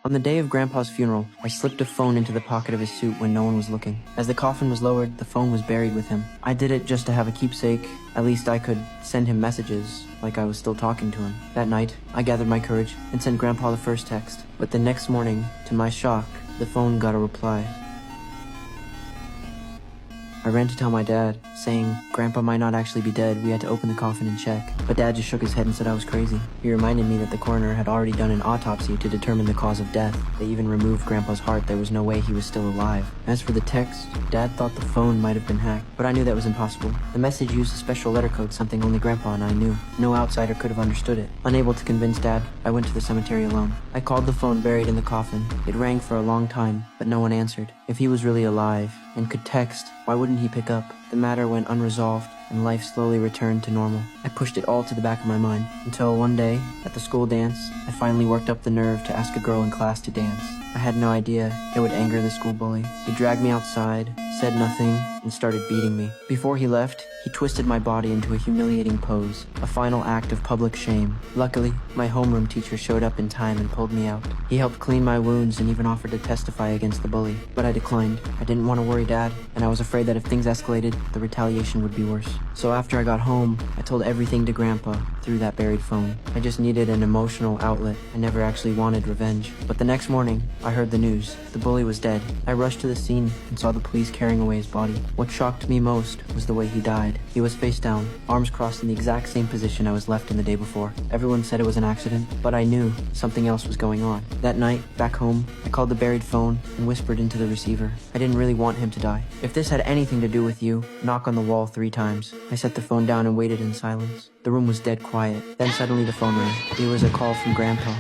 On the day of Grandpa's funeral, I slipped a phone into the pocket of his suit when no one was looking. As the coffin was lowered, the phone was buried with him. I did it just to have a keepsake. At least I could send him messages, like I was still talking to him. That night, I gathered my courage and sent Grandpa the first text. But the next morning, to my shock, the phone got a reply. I ran to tell my dad, saying Grandpa might not actually be dead, we had to open the coffin and check. But Dad just shook his head and said I was crazy. He reminded me that the coroner had already done an autopsy to determine the cause of death. They even removed Grandpa's heart. There was no way he was still alive. As for the text, Dad thought the phone might have been hacked, but I knew that was impossible. The message used a special letter code, something only Grandpa and I knew. No outsider could have understood it. Unable to convince Dad, I went to the cemetery alone. I called the phone buried in the coffin. It rang for a long time, but no one answered. If he was really alive and could text, why wouldn't he pick up? The matter went unresolved, and life slowly returned to normal. I pushed it all to the back of my mind, until one day, at the school dance, I finally worked up the nerve to ask a girl in class to dance. I had no idea it would anger the school bully. He dragged me outside, said nothing, and started beating me. Before he left, he twisted my body into a humiliating pose, a final act of public shame. Luckily, my homeroom teacher showed up in time and pulled me out. He helped clean my wounds and even offered to testify against the bully, but I declined. I didn't want to worry Dad, and I was afraid that if things escalated, the retaliation would be worse. So after I got home, I told everything to Grandpa through that buried phone. I just needed an emotional outlet. I never actually wanted revenge. But the next morning, I heard the news. The bully was dead. I rushed to the scene and saw the police carrying away his body. What shocked me most was the way he died. He was face down, arms crossed in the exact same position I was left in the day before. Everyone said it was an accident, but I knew something else was going on. That night, back home, I called the buried phone and whispered into the receiver. I didn't really want him to die. If this had anything to do with you, knock on the wall 3 times. I set the phone down and waited in silence. The room was dead quiet. Then suddenly the phone rang. It was a call from Grandpa.